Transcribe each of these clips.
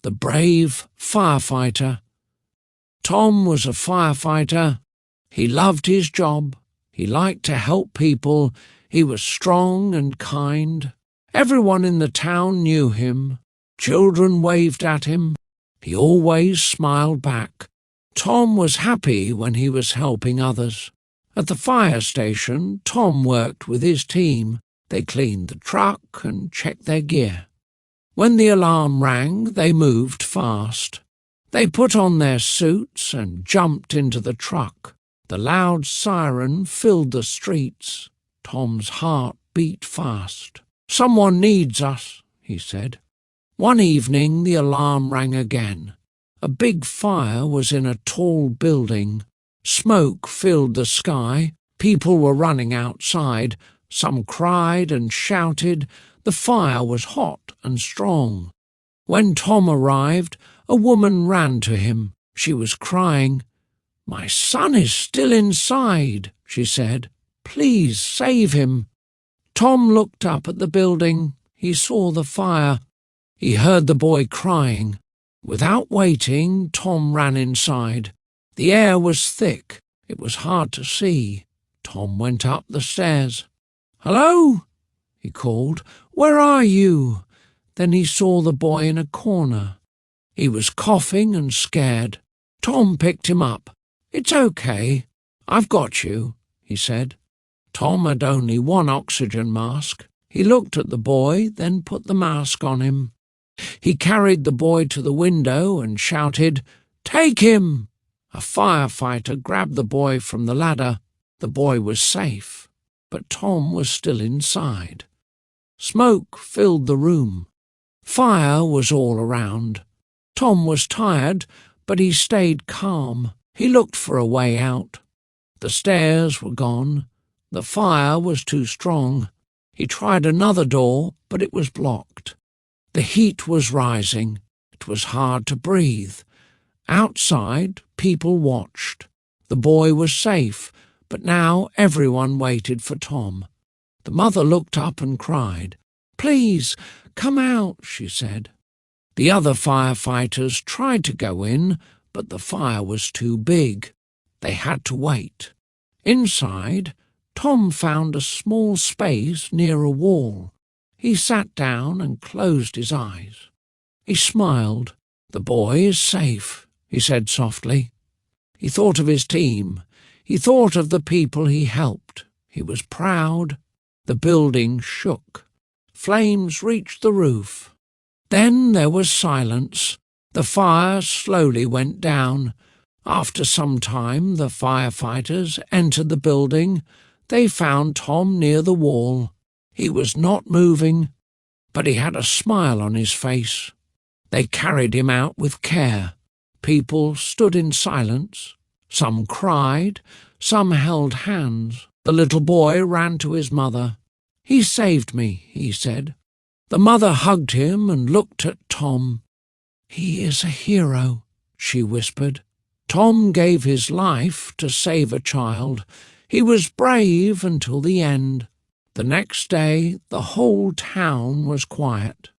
The brave firefighter. Tom was a firefighter. He loved his job. He liked to help people. He was strong and kind. Everyone in the town knew him. Children waved at him. He always smiled back. Tom was happy when he was helping others. At the fire station, Tom worked with his team. They cleaned the truck and checked their gear. When the alarm rang, they moved fast. They put on their suits and jumped into the truck. The loud siren filled the streets. Tom's heart beat fast. "Someone needs us," he said. One evening the alarm rang again. A big fire was in a tall building. Smoke filled the sky. People were running outside. Some cried and shouted. The fire was hot and strong. When Tom arrived, a woman ran to him. She was crying. "My son is still inside," she said. "Please save him." Tom looked up at the building. He saw the fire. He heard the boy crying. Without waiting, Tom ran inside. The air was thick. It was hard to see. Tom went up the stairs. "Hello?" he called. "Where are you?" Then he saw the boy in a corner. He was coughing and scared. Tom picked him up. "It's okay. I've got you," he said. Tom had only one oxygen mask. He looked at the boy, then put the mask on him. He carried the boy to the window and shouted, "Take him!" A firefighter grabbed the boy from the ladder. The boy was safe, but Tom was still inside. Smoke filled the room. Fire was all around. Tom was tired, but he stayed calm. He looked for a way out. The stairs were gone. The fire was too strong. He tried another door, but it was blocked. The heat was rising. It was hard to breathe. Outside, people watched. The boy was safe, but now everyone waited for Tom. The mother looked up and cried. "Please, come out," she said. The other firefighters tried to go in, but the fire was too big. They had to wait. Inside, Tom found a small space near a wall. He sat down and closed his eyes. He smiled. "The boy is safe," he said softly. He thought of his team. He thought of the people he helped. He was proud. The building shook. Flames reached the roof. Then there was silence. The fire slowly went down. After some time, the firefighters entered the building. They found Tom near the wall. He was not moving, but he had a smile on his face. They carried him out with care. People stood in silence. Some cried, some held hands. The little boy ran to his mother. "He saved me," he said. The mother hugged him and looked at Tom. "He is a hero," she whispered. Tom gave his life to save a child. He was brave until the end. The next day, the whole town was quiet.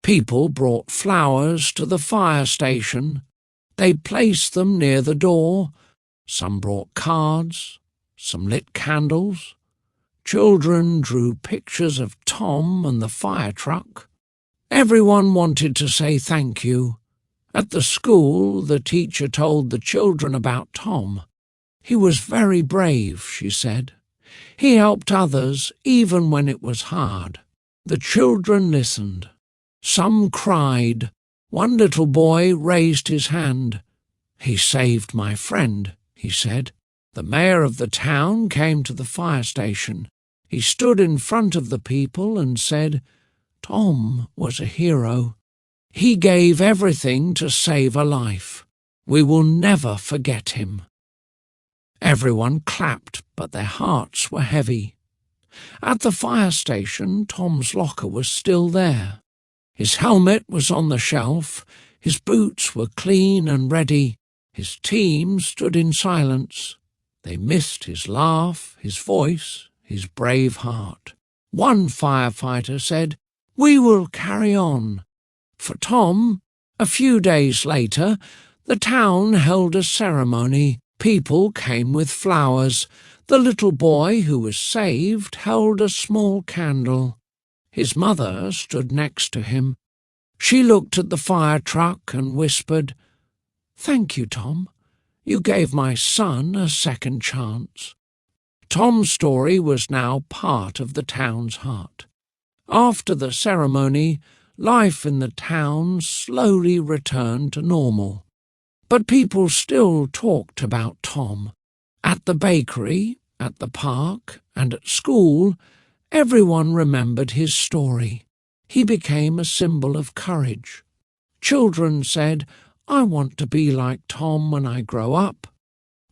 People brought flowers to the fire station. They placed them near the door. Some brought cards, some lit candles. Children drew pictures of Tom and the fire truck. Everyone wanted to say thank you. At the school, the teacher told the children about Tom. "He was very brave," she said. "He helped others even when it was hard." The children listened. Some cried. One little boy raised his hand. "He saved my friend," he said. The mayor of the town came to the fire station. He stood in front of the people and said, "Tom was a hero. He gave everything to save a life. We will never forget him." Everyone clapped, but their hearts were heavy. At the fire station, Tom's locker was still there. His helmet was on the shelf. His boots were clean and ready. His team stood in silence. They missed his laugh, his voice, his brave heart. One firefighter said, "We will carry on." For Tom, A few days later, the town held a ceremony. People came with flowers. The little boy who was saved held a small candle. His mother stood next to him. She looked at the fire truck and whispered, "Thank you, Tom. You gave my son a second chance." Tom's story was now part of the town's heart. After the ceremony, life in the town slowly returned to normal. But people still talked about Tom. At the bakery, at the park, and at school, everyone remembered his story. He became a symbol of courage. Children said, "I want to be like Tom when I grow up."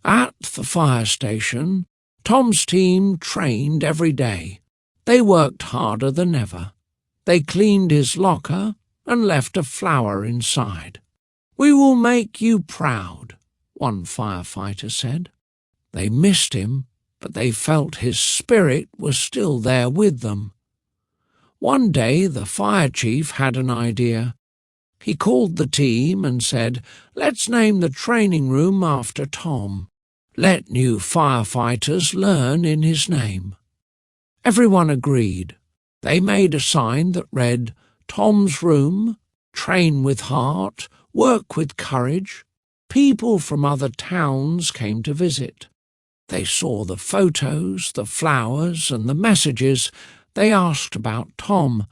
At the fire station, Tom's team trained every day. They worked harder than ever. They cleaned his locker and left a flower inside. "We will make you proud," one firefighter said. They missed him, but they felt his spirit was still there with them. One day the fire chief had an idea. He called the team and said, "Let's name the training room after Tom. Let new firefighters learn in his name." Everyone agreed. They made a sign that read, "Tom's Room, train with heart, work with courage." People from other towns came to visit. They saw the photos, the flowers, and the messages. They asked about Tom.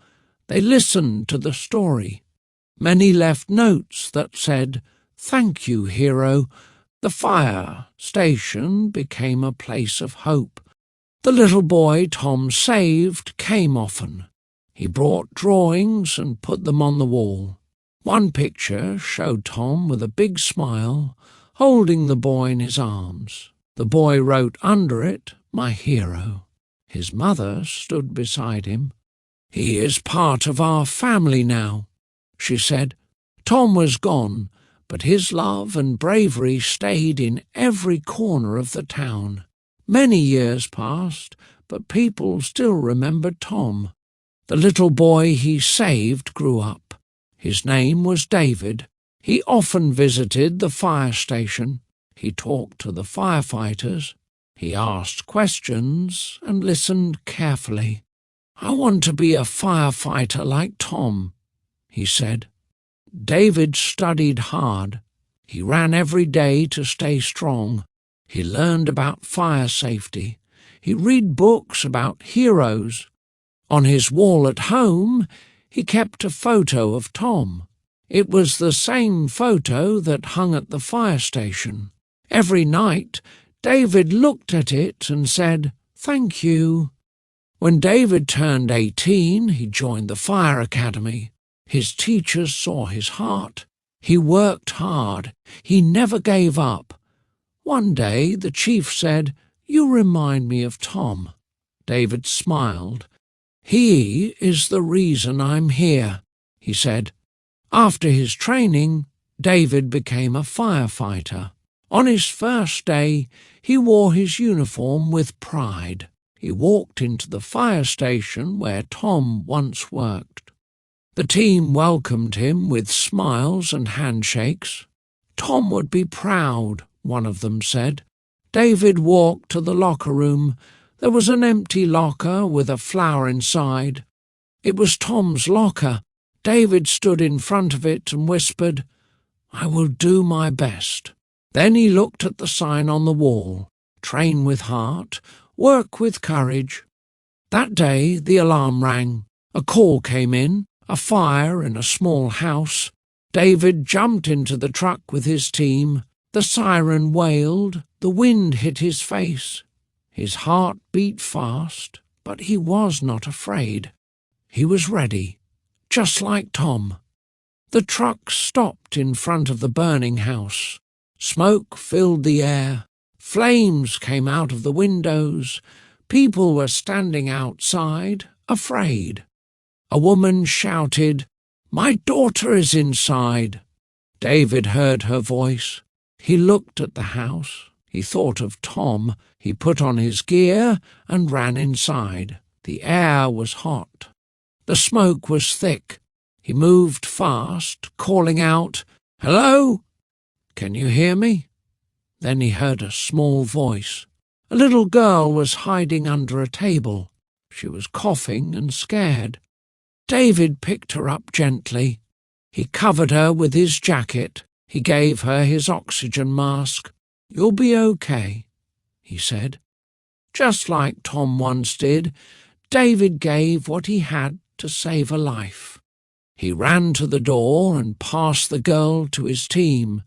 They listened to the story. Many left notes that said, "Thank you, hero." The fire station became a place of hope. The little boy Tom saved came often. He brought drawings and put them on the wall. One picture showed Tom with a big smile, holding the boy in his arms. The boy wrote under it, "My hero." His mother stood beside him. "He is part of our family now," she said. Tom was gone, but his love and bravery stayed in every corner of the town. Many years passed, but people still remembered Tom. The little boy he saved grew up. His name was David. He often visited the fire station. He talked to the firefighters. He asked questions and listened carefully. "I want to be a firefighter like Tom," he said. David studied hard. He ran every day to stay strong. He learned about fire safety. He read books about heroes. On his wall at home, he kept a photo of Tom. It was the same photo that hung at the fire station. Every night, David looked at it and said, "Thank you." When David turned 18, he joined the fire academy. His teachers saw his heart. He worked hard. He never gave up. One day the chief said, "You remind me of Tom." David smiled. "He is the reason I'm here," he said. After his training, David became a firefighter. On his first day, he wore his uniform with pride. He walked into the fire station where Tom once worked. The team welcomed him with smiles and handshakes. "Tom would be proud," one of them said. David walked to the locker room. There was an empty locker with a flower inside. It was Tom's locker. David stood in front of it and whispered, "I will do my best." Then he looked at the sign on the wall, "Train with heart, work with courage." That day the alarm rang. A call came in, a fire in a small house. David jumped into the truck with his team. The siren wailed, the wind hit his face. His heart beat fast, but he was not afraid. He was ready, just like Tom. The truck stopped in front of the burning house. Smoke filled the air. Flames came out of the windows. People were standing outside, afraid. A woman shouted, "My daughter is inside." David heard her voice. He looked at the house. He thought of Tom. He put on his gear and ran inside. The air was hot. The smoke was thick. He moved fast, calling out, "Hello? Can you hear me?" Then he heard a small voice. A little girl was hiding under a table. She was coughing and scared. David picked her up gently. He covered her with his jacket. He gave her his oxygen mask. "You'll be okay," he said. Just like Tom once did, David gave what he had to save a life. He ran to the door and passed the girl to his team.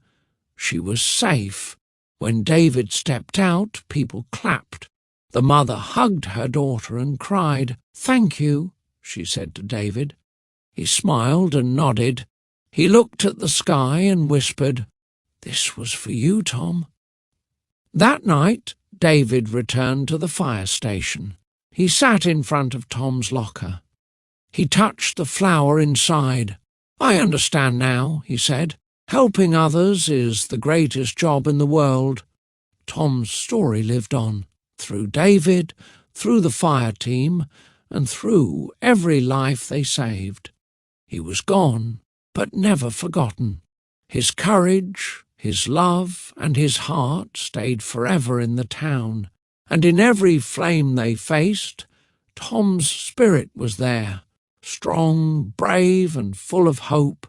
She was safe. When David stepped out, people clapped. The mother hugged her daughter and cried. "Thank you," she said to David. He smiled and nodded. He looked at the sky and whispered, "This was for you, Tom." That night, David returned to the fire station. He sat in front of Tom's locker. He touched the flower inside. "I understand now," he said. "Helping others is the greatest job in the world." Tom's story lived on, through David, through the fire team, and through every life they saved. He was gone, but never forgotten. His courage, his love, and his heart stayed forever in the town, and in every flame they faced, Tom's spirit was there, strong, brave, and full of hope.